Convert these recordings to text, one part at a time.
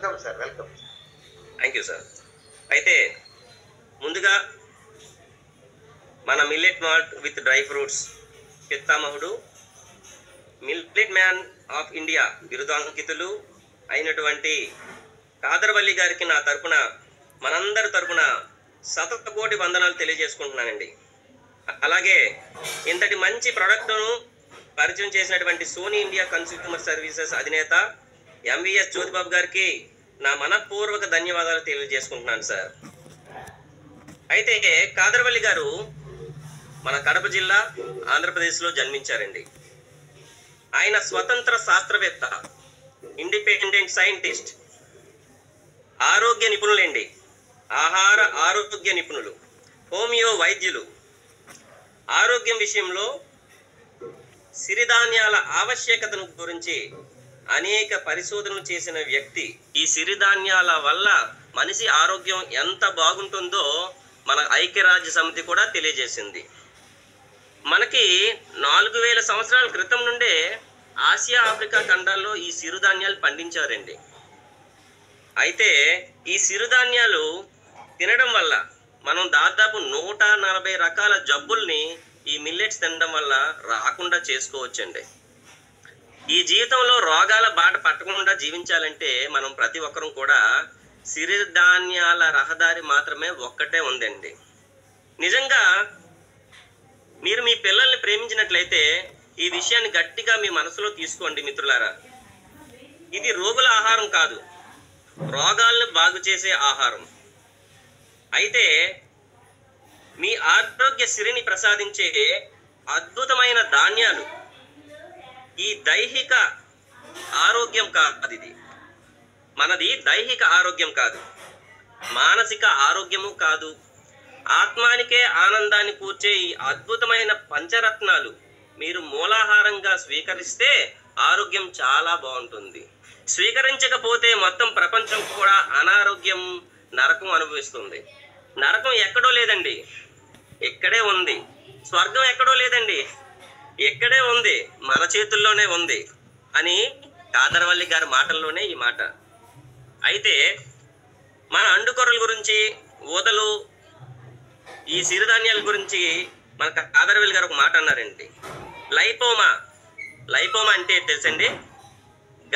Welcome sir, welcome. Thank you sir. అయితే ముందుగా మన millet malt with dry fruits పితామహుడు, మిల్లెట్ మ్యాన్ ఆఫ్ ఇండియా బిరుదాంకితులు అయినటువంటి కాదర్వల్లి గారికి నా తరపున, మనందరి తరపున శతకోటి వందనాలు తెలియజేసుకుంటున్నానండి. అలాగే ఇంతటి మంచి ప్రోడక్ట్ను పరిచయం చేసినటువంటి సోనీ ఇండియా కన్స్యూమర్ సర్వీసెస్ అధినేత ఎంవిఎస్ జ్యోతిబాబు గారికి నా మనపూర్వక ధన్యవాదాలు తెలియజేసుకుంటున్నాను సార్. అయితే కాదర్వల్లి గారు మన కడప జిల్లా ఆంధ్రప్రదేశ్లో జన్మించారండి. ఆయన స్వతంత్ర శాస్త్రవేత్త, ఇండిపెండెంట్ సైంటిస్ట్, ఆరోగ్య నిపుణులండి, ఆహార ఆరోగ్య నిపుణులు, హోమియో వైద్యులు, ఆరోగ్యం విషయంలో సిరిధాన్యాల ఆవశ్యకతను గురించి అనేక పరిశోధనలు చేసిన వ్యక్తి. ఈ సిరిధాన్యాల వల్ల మనిషి ఆరోగ్యం ఎంత బాగుంటుందో మన ఐక్యరాజ్య సమితి కూడా తెలియజేసింది. మనకి 4000 సంవత్సరాల క్రితం నుండే ఆసియా ఆఫ్రికా ఖండాల్లో ఈ సిరుధాన్యాలు పండించారండి. అయితే ఈ సిరుధాన్యాలు తినడం వల్ల మనం దాదాపు 140 రకాల జబ్బుల్ని ఈ మిల్లెట్స్ తినడం వల్ల రాకుండా చేసుకోవచ్చండి. ఈ జీవితంలో రోగాల బాట పట్టకుండా జీవించాలంటే మనం ప్రతి ఒక్కరం కూడా సిరిధాన్యాల రహదారి మాత్రమే ఒక్కటే ఉందండి. నిజంగా మీరు మీ పిల్లల్ని ప్రేమించినట్లయితే ఈ విషయాన్ని గట్టిగా మీ మనసులో తీసుకోండి మిత్రులారా. ఇది రోగుల ఆహారం కాదు, రోగాలను బాగు చేసే ఆహారం. అయితే మీ ఆరోగ్య సిరిని ప్రసాదించే అద్భుతమైన ధాన్యాలు. ఈ దైహిక ఆరోగ్యం కాదు, ఇది మనది దైహిక ఆరోగ్యం కాదు, మానసిక ఆరోగ్యము కాదు, ఆత్మానికే ఆనందాన్ని కూర్చే ఈ అద్భుతమైన పంచరత్నాలు మీరు మూలాహారంగా స్వీకరిస్తే ఆరోగ్యం చాలా బాగుంటుంది. స్వీకరించకపోతే మొత్తం ప్రపంచం కూడా అనారోగ్యం, నరకం అనుభవిస్తుంది. నరకం ఎక్కడో లేదండి, ఇక్కడే ఉంది. స్వర్గం ఎక్కడో లేదండి, ఎక్కడే ఉంది, మన చేతుల్లోనే ఉంది అని కాదర్వల్లి గారి మాటల్లోనే ఈ మాట. అయితే మన అండుకొరల గురించి, ఊదలు, ఈ సిరిధాన్యాల గురించి మన కాదర్వల్లి గారు ఒక మాట అన్నారండి. లైపోమా, లైపోమా అంటే తెలుసండి,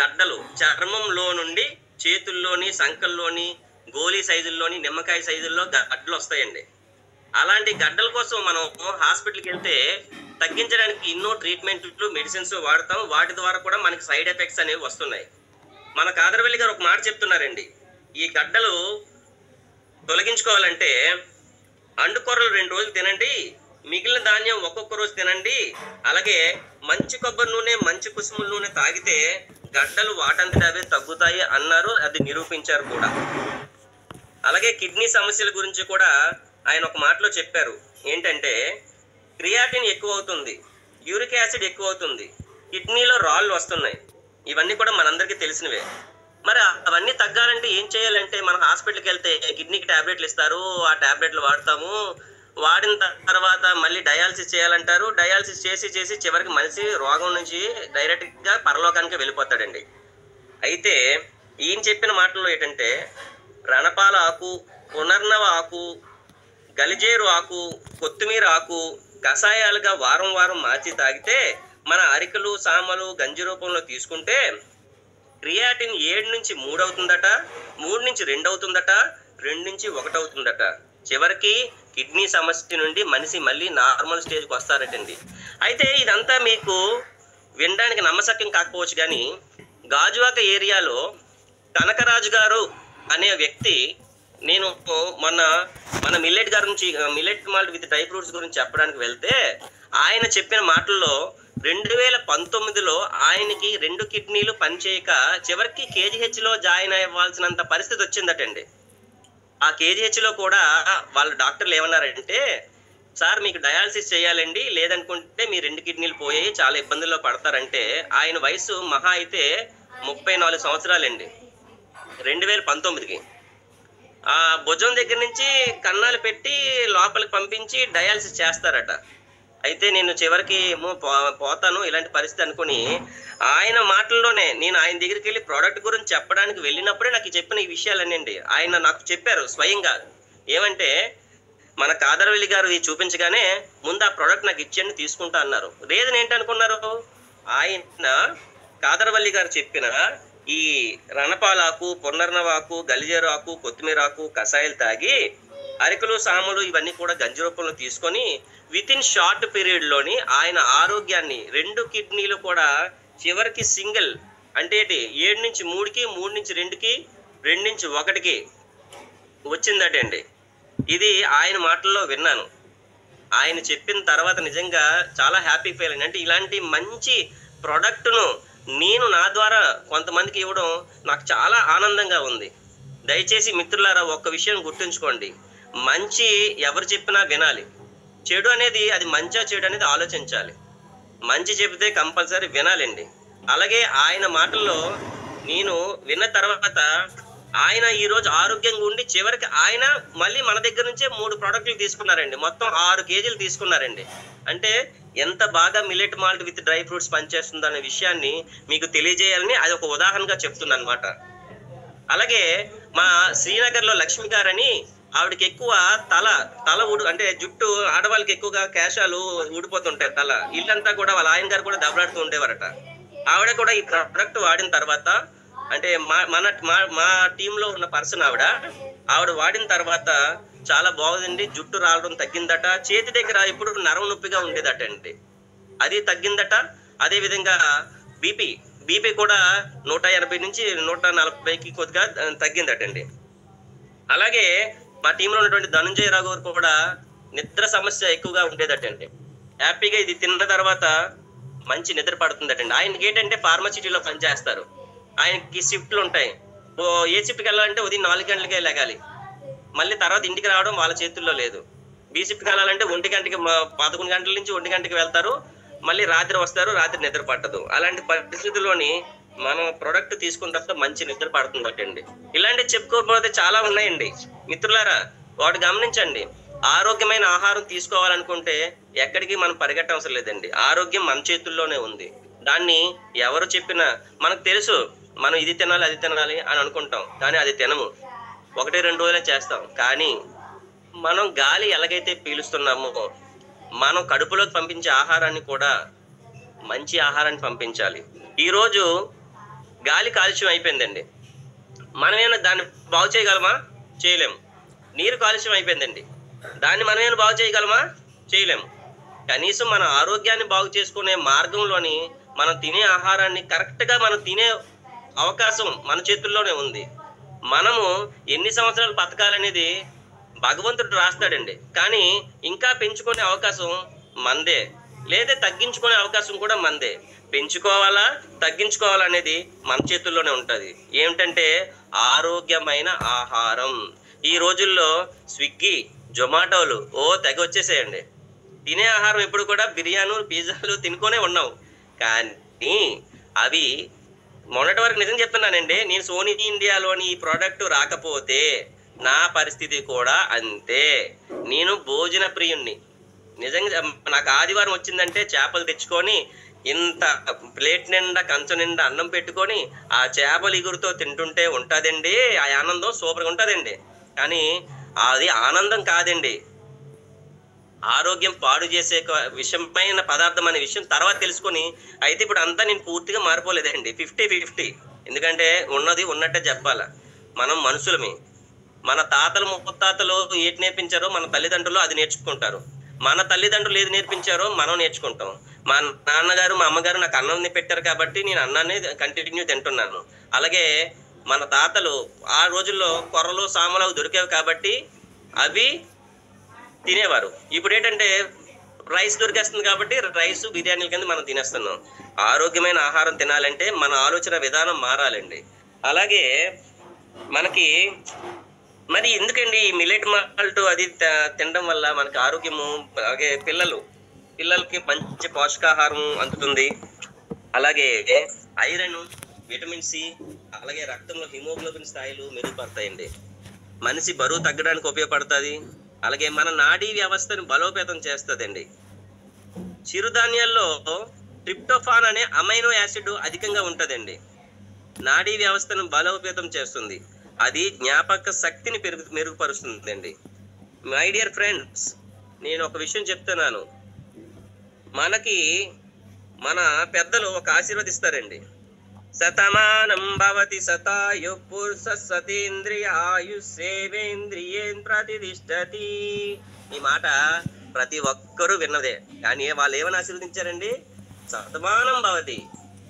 గడ్డలు చర్మంలో నుండి చేతుల్లోని, సంకల్లోని, గోలీ సైజుల్లోని, నిమ్మకాయ సైజుల్లో గడ్డలు వస్తాయండి. అలాంటి గడ్డల కోసం మనం హాస్పిటల్కి వెళ్తే తగ్గించడానికి ఎన్నో ట్రీట్మెంట్లు, మెడిసిన్స్ వాడతాం. వాటి ద్వారా కూడా మనకి సైడ్ ఎఫెక్ట్స్ అనేవి వస్తున్నాయి. మన కాదర్వల్లి గారు ఒక మాట చెప్తున్నారండి, ఈ గడ్డలు తొలగించుకోవాలంటే అండుకొర్రలు 2 రోజులు తినండి, మిగిలిన ధాన్యం ఒక్కొక్క రోజు తినండి. అలాగే మంచి కొబ్బరి నూనె, మంచి కుసుముల నూనె తాగితే గడ్డలు వాటంతట అవే తగ్గుతాయి అన్నారు. అది నిరూపించారు కూడా. అలాగే కిడ్నీ సమస్యల గురించి కూడా ఆయన ఒక మాటలో చెప్పారు. ఏంటంటే క్రియాటిన్ ఎక్కువ అవుతుంది, యూరిక్ యాసిడ్ ఎక్కువ అవుతుంది, కిడ్నీలో రాళ్ళు వస్తున్నాయి. ఇవన్నీ కూడా మనందరికీ తెలిసినవే. మరి అవన్నీ తగ్గాలంటే ఏం చేయాలంటే మనం హాస్పిటల్కి వెళ్తే కిడ్నీకి ట్యాబ్లెట్లు ఇస్తారు, ఆ ట్యాబ్లెట్లు వాడతాము. వాడిన తర్వాత మళ్ళీ డయాలసిస్ చేయాలంటారు. డయాలసిస్ చేసి చేసి చివరికి మనిషి రోగం నుంచి డైరెక్ట్గా పరలోకానికి వెళ్ళిపోతాడండి. అయితే ఈయన చెప్పిన మాటల్లో ఏంటంటే రణపాల ఆకు, పునర్నవ ఆకు, గలిజేరు ఆకు, కొత్తిమీర ఆకు కషాయాలుగా వారం వారం మార్చి తాగితే, మన అరికలు, సామలు గంజి రూపంలో తీసుకుంటే క్రియాటిన్ 7 నుంచి 3 అవుతుందట, 3 నుంచి 2 అవుతుందట, 2 నుంచి 1 అవుతుందట. చివరికి కిడ్నీ సమస్య నుండి మనిషి మళ్ళీ నార్మల్ స్టేజ్కి వస్తారటండి. అయితే ఇదంతా మీకు వినడానికి నమ్మశక్యం కాకపోవచ్చు, కానీ గాజువాక ఏరియాలో కనకరాజు గారు అనే వ్యక్తి, నేను మొన్న మన మిల్లెట్ గారి నుంచి, millet malt with dry fruits గురించి చెప్పడానికి వెళ్తే ఆయన చెప్పిన మాటల్లో 2019లో ఆయనకి 2 కిడ్నీలు పనిచేయక చివరికి కేజీహెచ్లో జాయిన్ అవ్వాల్సినంత పరిస్థితి వచ్చిందటండి. ఆ కేజీహెచ్లో కూడా వాళ్ళ డాక్టర్లు ఏమన్నారంటే, సార్ మీకు డయాలసిస్ చేయాలండి, లేదనుకుంటే మీ 2 కిడ్నీలు పోయాయి, చాలా ఇబ్బందుల్లో పడతారంటే ఆయన వయసు మహా అయితే 34 సంవత్సరాలండి 2019కి. భుజం దగ్గర నుంచి కన్నాలు పెట్టి లోపలికి పంపించి డయాలసిస్ చేస్తారట. అయితే నేను చివరికి ఏమో పోతాను ఇలాంటి పరిస్థితి అనుకుని, ఆయన మాటల్లోనే నేను ఆయన దగ్గరికి వెళ్ళి ప్రోడక్ట్ గురించి చెప్పడానికి వెళ్ళినప్పుడే నాకు చెప్పిన ఈ విషయాలన్నీ అండి. ఆయన నాకు చెప్పారు స్వయంగా. ఏమంటే, మన కాదరవల్లి గారు ఇది చూపించగానే ముందు ఆ ప్రోడక్ట్ నాకు ఇచ్చేయండి, తీసుకుంటా అన్నారు. రీజన్ ఏంటనుకున్నారు? ఆయన కాదరవల్లి గారు చెప్పిన ఈ రణపాలాకు, పొన్నర్నవాకు, గలిజేరు ఆకు, కొత్తిమీర ఆకు కషాయాలు తాగి అరికలు, సాములు ఇవన్నీ కూడా గంజి రూపంలో తీసుకొని విత్ ఇన్ షార్ట్ పీరియడ్ లోని ఆయన ఆరోగ్యాన్ని, 2 కిడ్నీలు కూడా చివరికి సింగిల్ అంటే 7 నుంచి 3కి, 3 నుంచి 2కి, 2 నుంచి 1కి వచ్చిందటండి. ఇది ఆయన మాటల్లో విన్నాను. ఆయన చెప్పిన తర్వాత నిజంగా చాలా హ్యాపీ ఫీల్ అయింది. అంటే ఇలాంటి మంచి ప్రోడక్ట్ను నేను నా ద్వారా కొంతమందికి ఇవ్వడం నాకు చాలా ఆనందంగా ఉంది. దయచేసి మిత్రులారా, ఒక్క విషయం గుర్తుంచుకోండి, మంచి ఎవరు చెప్పినా వినాలి. చెడు అనేది అది మంచా చెడు అనేది ఆలోచించాలి. మంచి చెబితే కంపల్సరీ వినాలండి. అలాగే ఆయన మాటల్లో నేను విన్న తర్వాత ఆయన ఈరోజు ఆరోగ్యంగా ఉండి చివరికి ఆయన మళ్ళీ మన దగ్గర నుంచే 3 ప్రోడక్ట్లు తీసుకున్నారండి. మొత్తం 6 కేజీలు తీసుకున్నారండి. అంటే ఎంత బాగా millet malt with dry fruits పనిచేస్తుంది అనే విషయాన్ని మీకు తెలియజేయాలని అది ఒక ఉదాహరణగా చెప్తున్నాను అనమాట. అలాగే మా శ్రీనగర్లో లక్ష్మి గారని ఆవిడకి ఎక్కువ తల అంటే జుట్టు, ఆడవాళ్ళకి ఎక్కువగా కేశాలు ఊడిపోతుంటాయి తల. ఇల్లంతా కూడా వాళ్ళ ఆయన గారు కూడా దెబ్బలాడుతూ ఉండేవారట. ఆవిడ కూడా ఈ ప్రొడక్ట్ వాడిన తర్వాత, అంటే మా టీంలో ఉన్న పర్సన్ ఆవిడ వాడిన తర్వాత చాలా బాగుందండి, జుట్టు రావడం తగ్గిందట. చేతి దగ్గర ఇప్పుడు నరం నొప్పిగా ఉండేదట అండి, అది తగ్గిందట. అదే విధంగా బీపీ కూడా 180 నుంచి 140కి కొద్దిగా తగ్గిందటండి. అలాగే మా టీంలో ఉన్నటువంటి ధనంజయ రావు గారు కూడా నిద్ర సమస్య ఎక్కువగా ఉండేదటండి. హ్యాపీగా ఇది తిన్న తర్వాత మంచి నిద్ర పడుతుందటండి. ఆయనకి ఏంటంటే ఫార్మసిటీలో పనిచేస్తారు. ఆయనకి షిఫ్ట్లు ఉంటాయి. ఏ షిఫ్ట్కి వెళ్ళాలంటే ఉదయం 4 గంటలకే లెగాలి. మళ్ళీ తర్వాత ఇంటికి రావడం వాళ్ళ చేతుల్లో లేదు. బి షిఫ్ట్కి వెళ్ళాలంటే 1 గంటకి, 11 గంటల నుంచి 1 గంటకి వెళ్తారు. మళ్ళీ రాత్రి వస్తారు, రాత్రి నిద్ర పట్టదు. అలాంటి పరిస్థితుల్లోని మనం ప్రోడక్ట్ తీసుకున్న తర్వాత మంచి నిద్ర పడుతుందటండి. ఇలాంటివి చెప్పుకోకపోతే చాలా ఉన్నాయండి మిత్రులారా, వాటి గమనించండి. ఆరోగ్యమైన ఆహారం తీసుకోవాలనుకుంటే ఎక్కడికి మనం పరిగెట్టవసరం లేదండి. ఆరోగ్యం మన చేతుల్లోనే ఉంది. దాన్ని ఎవరు చెప్పినా మనకు తెలుసు, మనం ఇది తినాలి అది తినాలి అని అనుకుంటాం, కానీ అది తినము. 1-2 రోజులే చేస్తాం. కానీ మనం గాలి ఎలాగైతే పీలుస్తున్నామో మనం కడుపులోకి పంపించే ఆహారాన్ని కూడా మంచి ఆహారాన్ని పంపించాలి. ఈరోజు గాలి కాలుష్యం అయిపోయిందండి. మనమేమైనా దాన్ని బాగు చేయగలమా? చేయలేము. నీరు కాలుష్యం అయిపోయిందండి, దాన్ని మనమేమైనా బాగు చేయగలమా? చేయలేము. కనీసం మన ఆరోగ్యాన్ని బాగు చేసుకునే మార్గంలోని మనం తినే ఆహారాన్ని కరెక్ట్గా మనం తినే అవకాశం మన చేతుల్లోనే ఉంది. మనము ఎన్ని సంవత్సరాలు బతకాలనేది భగవంతుడు రాస్తాడండి, కానీ ఇంకా పెంచుకునే అవకాశం మందే, లేదా తగ్గించుకునే అవకాశం కూడా మందే. పెంచుకోవాలా తగ్గించుకోవాలా అనేది మన చేతుల్లోనే ఉంటుంది. ఏమిటంటే ఆరోగ్యమైన ఆహారం. ఈ రోజుల్లో స్విగ్గీ, జొమాటోలు తెగ వచ్చేసేయండి. తినే ఆహారం ఎప్పుడు కూడా బిర్యానీలు, పిజ్జాలు తినుకొనే ఉన్నాం. కానీ అవి మొన్నటి వరకు నిజం చెప్తున్నానండి, నేను సోనీ ఇండియాలోని ఈ ప్రోడక్ట్ రాకపోతే నా పరిస్థితి కూడా అంతే. నేను భోజన ప్రియుణ్ణి. నిజంగా నాకు ఆదివారం వచ్చిందంటే చేపలు తెచ్చుకొని ఇంత ప్లేట్ నిండా, కంచం నిండా అన్నం పెట్టుకొని ఆ చేపలు ఎగురుతో తింటుంటే ఉంటుందండి, ఆ ఆనందం సూపర్గా ఉంటుందండి. కానీ అది ఆనందం కాదండి, ఆరోగ్యం పాడు చేసే విషమైన పదార్థం అనే విషయం తర్వాత తెలుసుకొని, అయితే ఇప్పుడు అంతా నేను పూర్తిగా మారిపోలేదండి, 50-50. ఎందుకంటే ఉన్నది ఉన్నట్టే చెప్పాలా. మనం మనుషులమే. మన తాతలు ముత్తాతలు ఏటి నేర్పించారో మన తల్లిదండ్రులు అది నేర్చుకుంటారు. మన తల్లిదండ్రులు ఏది నేర్పించారో మనం నేర్చుకుంటాం. మా నాన్నగారు, మా అమ్మగారు నాకు అన్నం పెట్టారు కాబట్టి నేను అన్నాన్ని కంటిన్యూ తింటున్నాను. అలాగే మన తాతలు ఆ రోజుల్లో కొర్రలు, సామలు దొరికేవి కాబట్టి అవి తినేవారు. ఇప్పుడు ఏంటంటే రైస్ దొరికేస్తుంది కాబట్టి రైస్, బిర్యానీల కింద మనం తినేస్తున్నాం. ఆరోగ్యమైన ఆహారం తినాలంటే మన ఆలోచన విధానం మారాలండి. అలాగే మనకి మరి ఎందుకండి ఈ మిల్లెట్ మాల్ట్ అది తినడం వల్ల మనకి ఆరోగ్యము, అలాగే పిల్లలకి మంచి పోషకాహారం అందుతుంది. అలాగే ఐరన్, విటమిన్ సి, అలాగే రక్తంలో హిమోగ్లోబిన్ స్థాయిలు మెరుగుపడతాయండి. మనిషి బరువు తగ్గడానికి ఉపయోగపడుతుంది. అలాగే మన నాడీ వ్యవస్థను బలోపేతం చేస్తుందండి. చిరుధాన్యాల్లో ట్రిప్టోఫాన్ అనే అమైనో యాసిడ్ అధికంగా ఉంటుందండి. నాడీ వ్యవస్థను బలోపేతం చేస్తుంది. అది జ్ఞాపక శక్తిని మెరుగుపరుస్తుందండి. మై డియర్ ఫ్రెండ్స్, నేను ఒక విషయం చెప్తున్నాను. మనకి మన పెద్దలు ఒక ఆశీర్వదిస్తారండి. శతమానం భవతి శతాయు పురుష సతేంద్రియ ఆయుష్యేవేంద్రియేన్ ప్రతిష్టతి. ఈ మాట ప్రతి ఒక్కరూ విన్నదే. కానీ వాళ్ళు ఏమని ఆశీర్వదించారండి? శతమానం భవతి,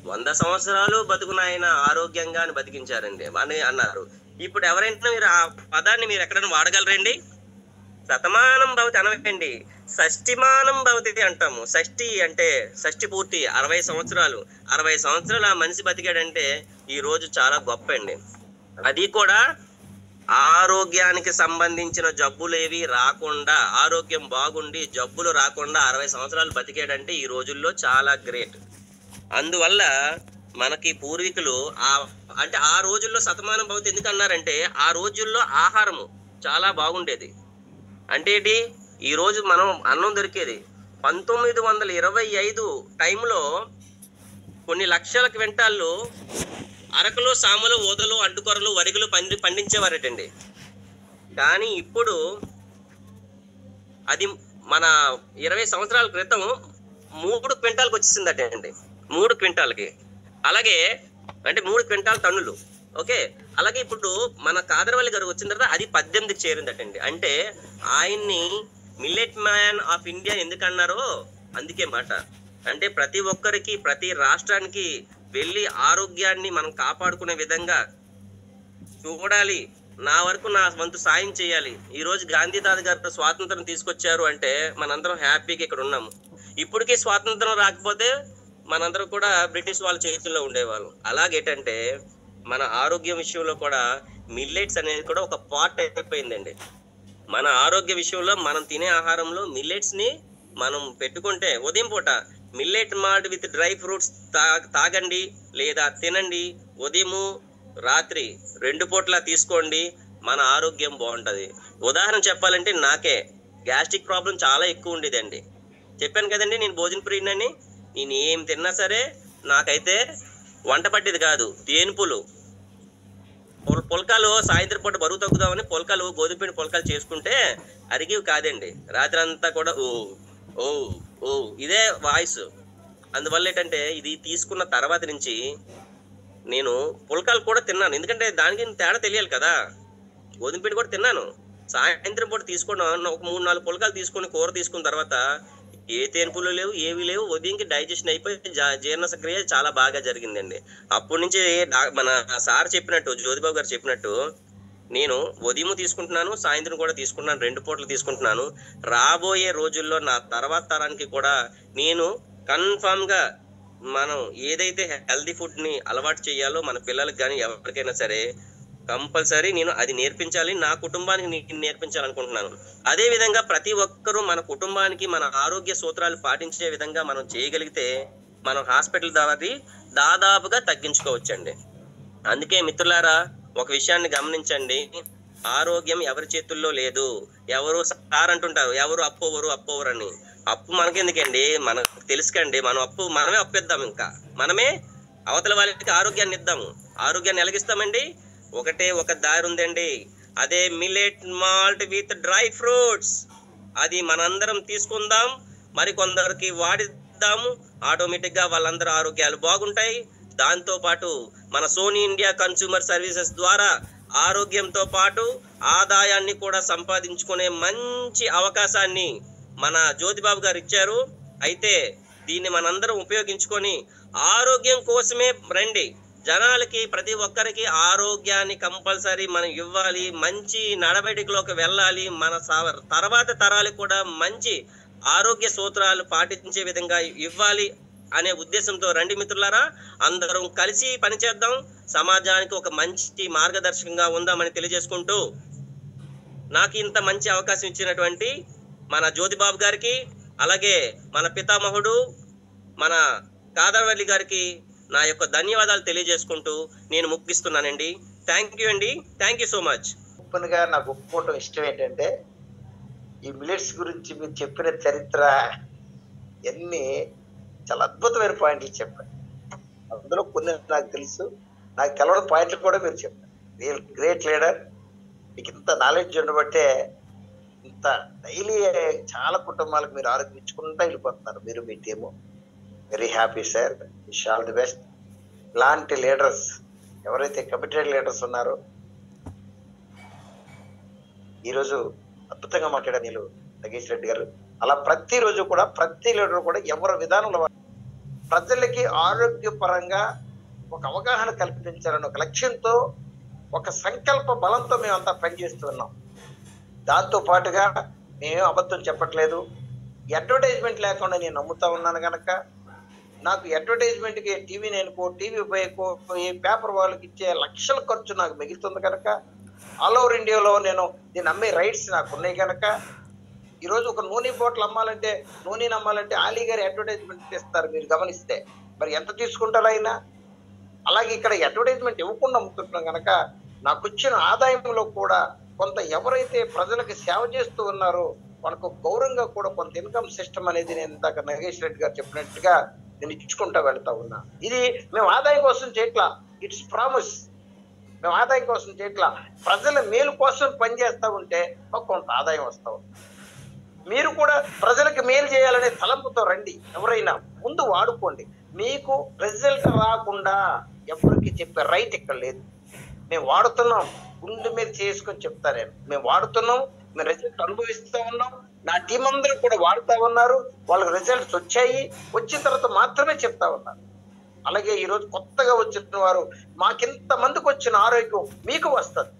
100 సంవత్సరాలు బతుకునాయన ఆరోగ్యంగా అని బతికించారండి అని అన్నారు. ఇప్పుడు ఎవరైనా మీరు ఆ పదాన్ని మీరు ఎక్కడైనా వాడగలరండి? శతమానం భవతి అనకండి, షష్టిమానం భవతి అంటాము. షష్టి అంటే షష్టి పూర్తి, 60 సంవత్సరాలు. 60 సంవత్సరాలు ఆ మనిషి బతికాడంటే ఈ రోజు చాలా గొప్ప అండి. అది కూడా ఆరోగ్యానికి సంబంధించిన జబ్బులు ఏవి రాకుండా, ఆరోగ్యం బాగుండి జబ్బులు రాకుండా 60 సంవత్సరాలు బతికాడంటే ఈ రోజుల్లో చాలా గ్రేట్. అందువల్ల మనకి పూర్వీకులు అంటే ఆ రోజుల్లో శతమానం భవతి ఎందుకు అన్నారంటే ఆ రోజుల్లో ఆహారము చాలా బాగుండేది. అంటే ఏంటి? ఈ రోజు మనం అన్నం దొరికేది 1925 టైంలో కొన్ని లక్షల క్వింటాళ్ళు అరకులు, సాములు, ఓదలు, అడ్డుకొరలు, వరిగలు పండించేవారటండి. కానీ ఇప్పుడు అది మన 20 సంవత్సరాల క్రితం 3 క్వింటాలకు వచ్చేసిందటండి. 3 క్వింటాలకి. అలాగే అంటే 3 క్వింటాల టన్నులు. ఓకే. అలాగే ఇప్పుడు మన కాదరవల్లి గారు వచ్చిన తర్వాత అది 18కి చేరిందటండి. అంటే ఆయన్ని మిల్లెట్ మ్యాన్ ఆఫ్ ఇండియా ఎందుకన్నారో అందుకే మాట. అంటే ప్రతి ఒక్కరికి, ప్రతి రాష్ట్రానికి వెళ్ళి ఆరోగ్యాన్ని మనం కాపాడుకునే విధంగా చూడాలి. నా వరకు నా వంతు సాయం చేయాలి. ఈ రోజు గాంధీ తాత గారు స్వాతంత్రం తీసుకొచ్చారు అంటే మనందరం హ్యాపీగా ఇక్కడ ఉన్నాము. ఇప్పటికీ స్వాతంత్రం రాకపోతే మనందరం కూడా బ్రిటిష్ వాళ్ళ చేతుల్లో ఉండేవాళ్ళం. అలాగేంటంటే మన ఆరోగ్యం విషయంలో కూడా మిల్లెట్స్ అనేది కూడా ఒక పార్ట్ అయిపోయిందండి. మన ఆరోగ్య విషయంలో మనం తినే ఆహారంలో మిల్లెట్స్ ని మనం పెట్టుకుంటే ఉదయం పూట millet malt with dry fruits తాగండి లేదా తినండి. ఉదయము రాత్రి 2 పూట్ల తీసుకోండి. మన ఆరోగ్యం బాగుంటుంది. ఉదాహరణ చెప్పాలంటే నాకే గ్యాస్ట్రిక్ ప్రాబ్లం చాలా ఎక్కువ ఉండేదండి. చెప్పాను కదండి నేను భోజన ప్రియుడిని. నేను ఏం తిన్నా సరే నాకైతే వంట పట్టేది కాదు. తేనుపులు పొలకాలు సాయంత్రం పూట బరువు తగ్గుదామని పొలకాలు, గోధుమ పిండి పొలకాలు చేసుకుంటే అరిగివి కాదండి. రాత్రి అంతా కూడా ఓ ఓ ఓ ఇదే వాయిస్. అందువల్ల ఏంటంటే ఇది తీసుకున్న తర్వాత నుంచి నేను పుల్కాలు కూడా తిన్నాను. ఎందుకంటే దానికి తేడా తెలియాలి కదా. గోధుమ పిండి కూడా తిన్నాను. సాయంత్రం పూట తీసుకోవడం ఒక 3-4 పుల్కాలు తీసుకొని కూర తీసుకున్న తర్వాత ఏ తేనుపులు లేవు, ఏవి లేవు. ఉదయంకి డైజెషన్ అయిపోయి జీర్ణ సక్రియ చాలా బాగా జరిగిందండి. అప్పటి నుంచి మన సార్ చెప్పినట్టు, జ్యోతిబాబు గారు చెప్పినట్టు నేను ఉదయం తీసుకుంటున్నాను, సాయంత్రం కూడా తీసుకుంటున్నాను. 2 పూటలు తీసుకుంటున్నాను. రాబోయే రోజుల్లో నా తర్వాత తరానికి కూడా నేను కన్ఫామ్గా మనం ఏదైతే హెల్దీ ఫుడ్ని అలవాటు చేయాలో మన పిల్లలకు కానీ ఎవరికైనా సరే కంపల్సరీ నేను అది నేర్పించాలి. నా కుటుంబానికి నేర్పించాలనుకుంటున్నాను. అదే విధంగా ప్రతి ఒక్కరూ మన కుటుంబానికి మన ఆరోగ్య సూత్రాలు పాటించే విధంగా మనం చేయగలిగితే మనం హాస్పిటల్ దాదాపుగా తగ్గించుకోవచ్చండి. అందుకే మిత్రులారా ఒక విషయాన్ని గమనించండి. ఆరోగ్యం ఎవరి చేతుల్లో లేదు. ఎవరు సార్ అంటుంటారు, ఎవరు అప్పోవరు అని. అప్పు మనకెందుకండి? మనకు తెలుసుకండి. మనమే అప్పిద్దాం. ఇంకా మనమే అవతల వాళ్ళకి ఆరోగ్యాన్ని ఇద్దాము. ఆరోగ్యాన్ని ఎలాగిస్తామండి? ఒకటే ఒక దారి ఉందండి. అదే millet malt with dry fruits. అది మనందరం తీసుకుందాం, మరి కొందరికి వాడిద్దాము. ఆటోమేటిక్గా వాళ్ళందరూ ఆరోగ్యాలు బాగుంటాయి. దాంతో పాటు మన సోనీ ఇండియా కన్స్యూమర్ సర్వీసెస్ ద్వారా ఆరోగ్యంతో పాటు ఆదాయాన్ని కూడా సంపాదించుకునే మంచి అవకాశాన్ని మన జ్యోతిబాబు గారు ఇచ్చారు. అయితే దీన్ని మనందరం ఉపయోగించుకొని ఆరోగ్యం కోసమే రండి. జనాలకి ప్రతి ఒక్కరికి ఆరోగ్యాన్ని కంపల్సరీ మనం ఇవ్వాలి. మంచి నడవడికలోకి వెళ్ళాలి. మన తర్వాత తరాలకు కూడా మంచి ఆరోగ్య సూత్రాలు పాటించే విధంగా ఇవ్వాలి అనే ఉద్దేశంతో రండి మిత్రులారా. అందరం కలిసి పనిచేద్దాం. సమాజానికి ఒక మంచి మార్గదర్శకంగా ఉందామని తెలియజేసుకుంటూ నాకు ఇంత మంచి అవకాశం ఇచ్చినటువంటి మన జ్యోతిబాబు గారికి, అలాగే మన పితామహుడు మన కాదరవల్లి గారికి నా యొక్క ధన్యవాదాలు తెలియజేసుకుంటూ నేను ముగిస్తున్నానండి. థ్యాంక్ యూ అండి. Thank you so much. ఓపెన్గా నాకు ఒప్పుకోవటం ఇష్టం ఏంటంటే ఈ మిల్లెట్స్ గురించి మీరు చెప్పిన చరిత్ర ఎన్ని చాలా అద్భుతమైన పాయింట్లు చెప్పారు. అందులో కొన్ని నాకు తెలుసు, నాకు తెలవని పాయింట్లు కూడా మీరు చెప్పారు. Real great leader. మీకు ఇంత నాలెడ్జ్ ఉండబట్టే ఇంత డైలీ చాలా కుటుంబాలకు మీరు ఆరోగ్యించుకుంటూ వెళ్ళిపోతున్నారు, మీరు మీ team. Very happy sir, wish all the best. ఇలాంటి లీడర్స్ ఎవరైతే కమిటెడ్ లీడర్స్ ఉన్నారో, ఈరోజు అద్భుతంగా మాట్లాడారు నీళ్ళు నగేష్ రెడ్డి గారు. అలా ప్రతిరోజు కూడా ప్రతి లీడర్ కూడా ఎవరి విధానంలో ప్రజలకి ఆరోగ్యపరంగా ఒక అవగాహన కల్పించాలని ఒక లక్ష్యంతో, ఒక సంకల్ప బలంతో మేమంతా పనిచేస్తున్నాం. దాంతో పాటుగా మేము అబద్ధం చెప్పట్లేదు. అడ్వర్టైజ్మెంట్ లేకుండా నేను నమ్ముతా ఉన్నాను కనుక నాకు అడ్వర్టైజ్మెంట్కి టీవీ నేనుకో, టీవీ పోయేకో, ఈ పేపర్ వాళ్ళకి ఇచ్చే లక్షల ఖర్చు నాకు మిగులుతుంది కనుక, ఆల్ ఓవర్ ఇండియాలో నేను అమ్మే రైట్స్ నాకు ఉన్నాయి కనుక, ఈరోజు ఒక నూనె బాటిల్ అమ్మాలంటే, నూనె అమ్మాలంటే ఆలీ గారి అడ్వర్టైజ్మెంట్ ఇస్తారు. మీరు గమనిస్తే మరి ఎంత తీసుకుంటారు అయినా. అలాగే ఇక్కడ అడ్వర్టైజ్మెంట్ ఇవ్వకుండా అమ్ముతుంటున్నాం కనుక నాకు వచ్చిన ఆదాయంలో కూడా కొంత ఎవరైతే ప్రజలకు సేవ చేస్తూ ఉన్నారో వాళ్ళకు గౌరవంగా కూడా కొంత ఇన్కమ్ సిస్టమ్ అనేది నేను ఇందాక నగేష్ రెడ్డి గారు చెప్పినట్టుగా నేను ఇచ్చుకుంటా వెళ్తా ఉన్నా. ఇది మేము ఆదాయం కోసం చేయట్లా, ఇట్స్ ప్రామిస్. మేము ఆదాయం కోసం చేయట్లా, ప్రజల మేలు కోసం పనిచేస్తూ ఉంటే మాకు కొంత ఆదాయం వస్తూ ఉంది. మీరు కూడా ప్రజలకు మేలు చేయాలనే తలంపుతో రండి. ఎవరైనా ముందు వాడుకోండి. మీకు రిజల్ట్ రాకుండా ఎవరికి చెప్పే రైట్ ఇక్కడ లేదు. మేము వాడుతున్నాం, గుండె మీద చేసుకొని చెప్తా నేను. మేము వాడుతున్నాం, మేము రిజల్ట్ అనుభవిస్తూ ఉన్నాం. నా టీం అందరూ కూడా వాడుతూ ఉన్నారు, వాళ్ళకి రిజల్ట్స్ వచ్చాయి. వచ్చిన తర్వాత మాత్రమే చెప్తా ఉన్నారు. అలాగే ఈరోజు కొత్తగా వచ్చిన వారు, మాకింత మందికి వచ్చిన ఆరోగ్యం మీకు వస్తుంది,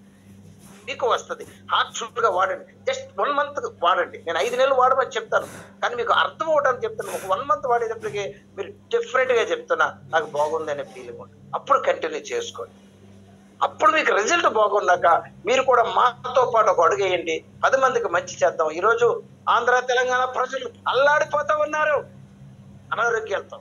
మీకు వస్తుంది. హార్ట్ఫుల్గా వాడండి. జస్ట్ 1 month వాడండి. నేను 5 నెలలు వాడమని చెప్తాను, కానీ మీకు అర్థం అవడానికి చెప్తాను. ఒక 1 month వాడేటప్పటికి మీరు డిఫరెంట్గా చెప్తున్నా నాకు బాగుంది అనే ఫీలింగ్ ఉంటుంది. అప్పుడు కంటిన్యూ చేసుకోండి. అప్పుడు మీకు రిజల్ట్ బాగున్నాక మీరు కూడా మాతో పాటు ఒక అడుగేయండి. 10 మందికి మంచి చేద్దాం. ఈరోజు ఆంధ్ర తెలంగాణ ప్రజలు అల్లాడిపోతా ఉన్నారు, అనారోగ్యాలతో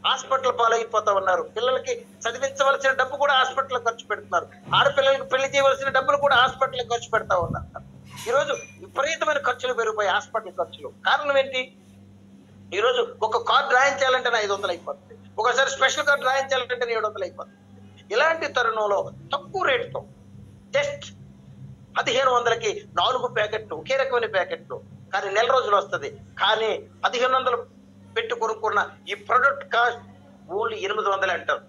హాస్పిటల్ పాలైపోతా ఉన్నారు. పిల్లలకి చదివించవలసిన డబ్బు కూడా హాస్పిటల్ ఖర్చు పెడుతున్నారు. ఆడపిల్లలకి పెళ్లి చేయవలసిన డబ్బులు కూడా హాస్పిటల్ ఖర్చు పెడతా ఉన్నారు. ఈరోజు విపరీతమైన ఖర్చులు పెరిగిపోయి హాస్పిటల్ ఖర్చులు. కారణం ఏంటి? ఈరోజు ఒక కార్డు రాయించాలంటే 500 అయిపోతుంది, ఒకసారి స్పెషల్ కార్డు రాయించాలంటే 700 అయిపోతుంది. ఇలాంటి తరుణంలో తక్కువ రేటుతో జస్ట్ 1500కి 4 ప్యాకెట్లు, ఒకే రకమైన ప్యాకెట్లు, కానీ నెల రోజులు వస్తుంది. కానీ 1500 పెట్టి కొనుక్కున్న ఈ ప్రొడక్ట్ కాస్ట్ ఓన్లీ 800 అంటారు.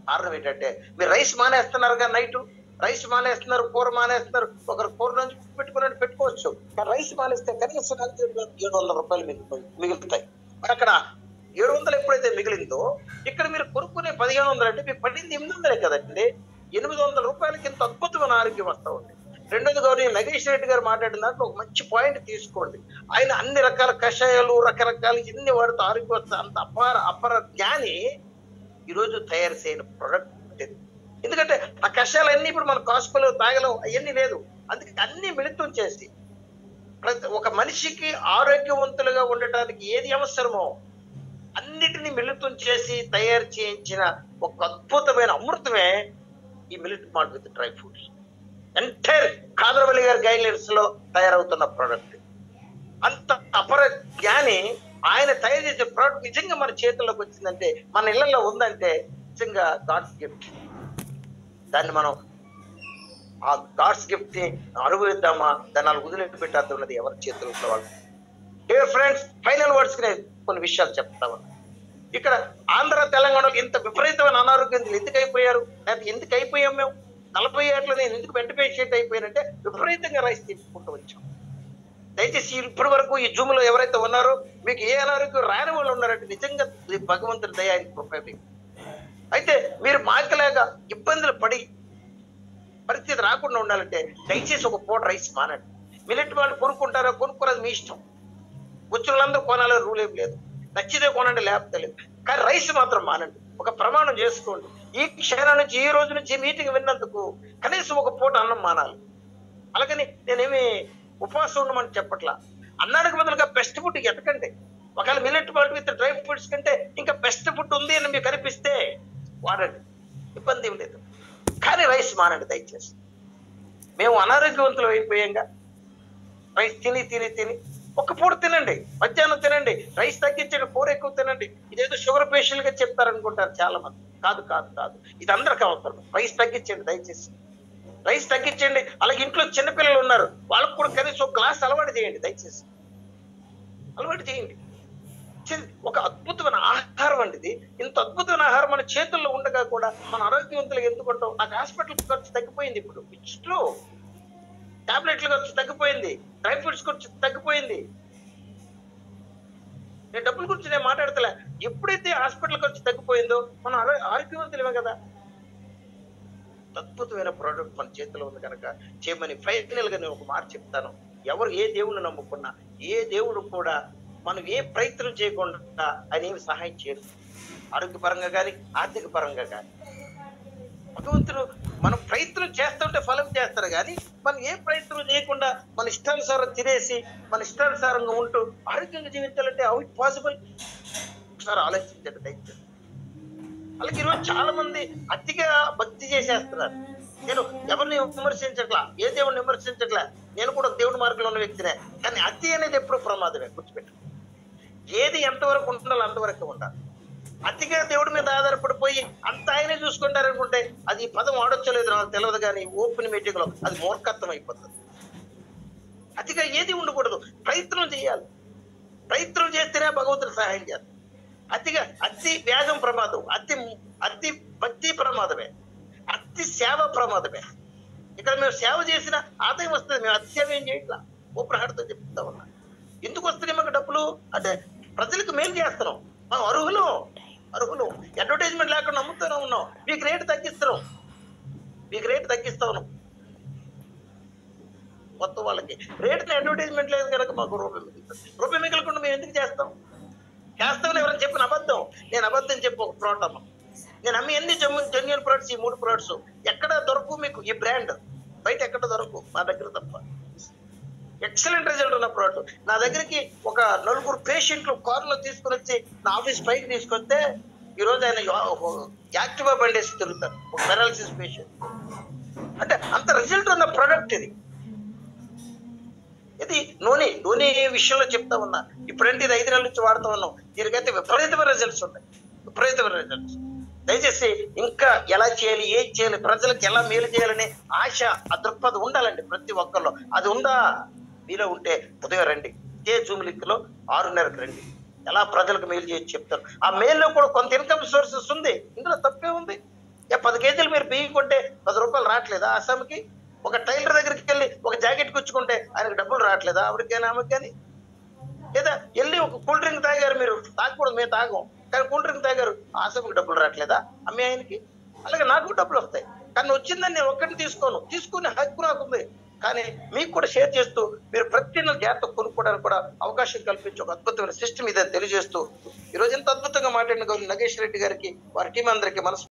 కారణం ఏంటంటే మీరు రైస్ మానేస్తున్నారు కదా, నైట్ రైస్ మానేస్తున్నారు, కూర మానేస్తున్నారు. ఒకరు కూర నుంచి పెట్టుకున్నట్టు పెట్టుకోవచ్చు, కానీ రైస్ మానేస్తే కనీసం 700 రూపాయలు మిగులుతాయి. అక్కడ 700 ఎప్పుడైతే మిగిలిందో ఇక్కడ మీరు కొనుక్కునే 1500 అంటే మీకు పడింది 800 కదండి. 800 రూపాయలకి ఇంత అద్భుతమైన ఆరోగ్యం వస్తూ ఉంది. రెండోది గౌరవ నగేష్ రెడ్డి గారు మాట్లాడిన దాంట్లో ఒక మంచి పాయింట్ తీసుకోండి. ఆయన అన్ని రకాల కషాయాలు, రకరకాల ఎన్ని వాడుతూ ఆరోగ్యం వస్తుంది. అంత అపర జ్ఞాని ఈరోజు తయారు చేయని ప్రొడక్ట్. ఎందుకంటే ఆ కషాయాలన్నీ ఇప్పుడు మన కాసుకలు తాగలం అవన్నీ లేదు. అందుకే అన్ని మిళితం చేసి ఒక మనిషికి ఆరోగ్యవంతులుగా ఉండటానికి ఏది అవసరమో అన్నిటినీ మిళితం చేసి తయారు చేయించిన ఒక అద్భుతమైన అమృతమే ఈ millet malt with dry fruits. Entire Kadaravalli గారి గైడ్లైన్స్ లో తయారవుతున్న ప్రోడక్ట్. అంత అపర జ్ఞాని ఆయన తయారు చేసే ప్రోడక్ట్ నిజంగా మన చేతుల్లోకి వచ్చిందంటే, మన ఇళ్లలో ఉందంటే నిజంగా గాడ్స్ గిఫ్ట్. దాన్ని మనం ఆ గాడ్స్ గిఫ్ట్ ని అనుభవిద్దామా, దాన్ని వదిలేట్టు పెట్టేస్తున్నది ఎవరి చేతుల్లో వాళ్ళు. డియర్ ఫ్రెండ్స్, ఫైనల్ వర్డ్స్ కి కొన్ని విషయాలు చెప్తా ఉన్నా. ఇక్కడ ఆంధ్ర తెలంగాణలో ఇంత విపరీతమైన అనారోగ్యం ఎందుకు అయిపోయారు, లేకపోతే ఎందుకు అయిపోయాం మేము? 40 ఏళ్ళు నేను ఎందుకు వెంట పేషెంట్ అయిపోయానంటే విపరీతంగా రైస్ తీసుకుంటూ వచ్చాం. దయచేసి ఇప్పటి వరకు ఈ జూమ్ లో ఎవరైతే ఉన్నారో మీకు ఏ అనారోగ్యం రాని వాళ్ళు ఉన్నారంటే నిజంగా భగవంతుడి దయ కృప. అయితే మీరు మాకలాగా ఇబ్బందులు పడి పరిస్థితి రాకుండా ఉండాలంటే దయచేసి ఒక పూట రైస్ మానండి. మిల్లెట్ వాళ్ళు కొనుక్కుంటారో కొనుక్కోరది మీ ఇష్టం. వచ్చిన వాళ్ళందరూ కొనాలని రూల్ ఏం లేదు. నచ్చితే కొనండి, లేకపోతే లేదు. కానీ రైస్ మాత్రం మానండి. ఒక ప్రమాణం చేసుకోండి, ఈ క్షణం నుంచి ఈ రోజు నుంచి మీటింగ్ విన్నందుకు కనీసం ఒక పూట అన్నం మానాలి. అలాగని నేనేమి ఉపవాసం ఉండమని చెప్పట్లా. అన్నానికి బదులుగా బెస్ట్ ఫుడ్ ఎతకండి. ఒకవేళ millet malt with dry fruits కంటే ఇంకా బెస్ట్ ఫుడ్ ఉంది అని మీకు కనిపిస్తే వాడండి, ఇబ్బంది ఏం లేదు. కానీ రైస్ మానండి దయచేసి. మేము అనారోగ్యవంతులు అయిపోయాంగా రైస్ తిని తిని తిని ఒక్క పూట తినండి, మధ్యాహ్నం తినండి, రైస్ తగ్గించండి, కూర ఎక్కువ తినండి. ఇదేదో షుగర్ పేషెంట్ గా చెప్తారనుకుంటారు చాలా మంది. కాదు కాదు కాదు, ఇది అందరికి అవసరం. రైస్ తగ్గించండి దయచేసి, రైస్ తగ్గించండి. అలాగే ఇంట్లో చిన్నపిల్లలు ఉన్నారు, వాళ్ళకు కూడా కనీసం ఒక గ్లాస్ అలవాటు చేయండి దయచేసి, అలవాటు చేయండి. ఒక అద్భుతమైన ఆహారం అండి ఇది. ఇంత అద్భుతమైన ఆహారం మన చేతుల్లో ఉండగా కూడా మన ఆరోగ్యవంతులు ఎందుకుంటాం? నాకు హాస్పిటల్ ఖర్చు తగ్గిపోయింది, ఇప్పుడు ఇట్లో టాబ్లెట్ల ఖర్చు తగ్గిపోయింది, డ్రై ఫ్రూట్స్ ఖర్చు తగ్గిపోయింది. నేను డబ్బుల గురించి నేను మాట్లాడతలే. ఎప్పుడైతే హాస్పిటల్ ఖర్చు తగ్గిపోయిందో మనం ఆరోగ్యవంతులమే కదా. అద్భుతమైన ప్రోడక్ట్ మన చేతిలో ఉంది కనుక చేయమని ఫైనల్ గా నేను ఒక మాట చెప్తాను. ఎవరు ఏ దేవుడిని నమ్ముకున్నా, ఏ దేవుడు కూడా మనం ఏ ప్రయత్నం చేయకుండా ఆయన ఏమి సహాయం చేయరు, ఆరోగ్యపరంగా కానీ ఆర్థిక పరంగా కానీ. భగవంతుడు మనం ప్రయత్నం చేస్తుంటే ఫలం చేస్తారు, కానీ మనం ఏ ప్రయత్నం చేయకుండా మన ఇష్టానుసారం తినేసి మన ఇష్టానుసారంగా ఉంటూ ఆరోగ్యంగా జీవించాలంటే హౌ ఇట్ పాసిబుల్? ఒకసారి ఆలోచించండి దయచేసి. అలాగే ఈరోజు చాలా మంది అతిగా భక్తి చేసేస్తున్నారు. నేను ఎవరిని విమర్శించట్లా, ఏ దేవుడిని విమర్శించట్లా, నేను కూడా దేవుడి మార్గంలో ఉన్న వ్యక్తినే. కానీ అతి అనేది ఎప్పుడు ప్రమాదమే, గుర్తుపెట్టు. ఏది ఎంతవరకు ఉండాలో అంతవరకు ఉండాలి. అతిగా దేవుడి మీద ఆధారపడిపోయి అంత ఆయనే చూసుకుంటారనుకుంటే అది ఈ పదం ఆడొచ్చలేదు నాకు తెలియదు, కానీ ఓపెన్ మీటింగ్ లో అది మూర్ఖత్వం అయిపోతుంది. అతిగా ఏది ఉండకూడదు, ప్రయత్నం చేయాలి. ప్రయత్నం చేస్తేనే భగవంతుడు సహాయం చేయాలి. అతిగా అతి వేగం ప్రమాదం, అతి భక్తి ప్రమాదమే, అతి సేవ ప్రమాదమే. ఇక్కడ మేము సేవ చేసిన ఆదాయం వస్తుంది, మేము అతి సేవ ఏం చేయట్లా. ఓపెన్ చెప్తా ఉన్నా. ఎందుకు వస్తున్నాయి మాకు డబ్బులు అంటే ప్రజలకు మేలు చేస్తున్నాం, మనం అర్హులు. అడ్వర్టైజ్మెంట్ లేకుండా అమ్ముతూనే ఉన్నాం. మీకు రేటు తగ్గిస్తా ఉన్నాం. మొత్తం వాళ్ళకి రేటు అడ్వర్టైజ్మెంట్ లేదు కనుక మాకు రూపాయి మిగలకుండా మేము ఎందుకు చేస్తామని ఎవరైనా చెప్పిన అబద్ధం. నేను అబద్ధం చెప్పి ఒక ప్రోడక్ట్ అమ్మా, నేను అమ్మి ఎన్ని జెన్యూన్ ప్రొడక్ట్స్, ఈ 3 ప్రొడక్ట్స్ ఎక్కడ దొరకు మీకు ఈ బ్రాండ్ బయట ఎక్కడ దొరకు, మా దగ్గర తప్ప. ఎక్సలెంట్ రిజల్ట్ ఉన్న ప్రోడక్ట్. నా దగ్గరికి ఒక 4 పేషెంట్లు కారులో తీసుకుని వచ్చి నా ఆఫీస్ పైకి తీసుకొస్తే ఈరోజు ఆయన యాక్టివా బండేసి తిరుగుతారు, ఒక పెరాలసిస్ పేషెంట్. అంటే అంత రిజల్ట్ ఉన్న ప్రోడక్ట్ ఇది. ఇది నూనె విషయంలో చెప్తా ఉన్నా. ఇప్పుడంటే ఇది 5 నెలల నుంచి వాడుతూ ఉన్నాం. దీనికైతే విపరీతమైన రిజల్ట్స్ ఉన్నాయి, విపరీతమైన రిజల్ట్స్. దయచేసి ఇంకా ఎలా చేయాలి, ఏం చేయాలి, ప్రజలకు ఎలా మేలు చేయాలనే ఆశ, ఆ దృక్పథం ఉండాలండి ప్రతి ఒక్కరిలో. అది ఉందా? మీలో ఉంటే ఉదయం రండి, ఇదే జూమ్ లింక్ లో 6:30కి రండి. ఎలా ప్రజలకు మేలు చేయొచ్చు చెప్తారు. ఆ మేల్లో కూడా కొంత ఇన్కమ్ సోర్సెస్ ఉంది, ఇందులో తప్పే ఉంది. 10 కేజీలు మీరు బియ్యం కొంటే 10 రూపాయలు రావట్లేదా అస్సాంకి? ఒక టైలర్ దగ్గరికి వెళ్ళి ఒక జాకెట్ కుచ్చుకుంటే ఆయనకు డబ్బులు రావట్లేదా ఆవిడకైనా ఆమెకి? కానీ లేదా వెళ్ళి ఒక కూల్ డ్రింక్ తాగారు, మీరు తాగకూడదు, మేము తాగం, కానీ కూల్ డ్రింక్ తాగారు, ఆసామికి డబ్బులు రావట్లేదా అమ్మే ఆయనకి? అలాగే నాకు డబ్బులు వస్తాయి, కానీ వచ్చిందని నేను ఒక్కడిని తీసుకునే హక్కు నాకుంది. కానీ మీకు కూడా షేర్ చేస్తూ మీరు ప్రతి నెల జాగ్రత్త కొనుక్కోవడానికి కూడా అవకాశం కల్పించే ఒక అద్భుతమైన సిస్టమ్ ఇదని తెలియజేస్తూ ఈరోజు ఎంత అద్భుతంగా మాట్లాడిన గౌరవ నగేష్ రెడ్డి గారికి, వారి టీం అందరికీ మనసు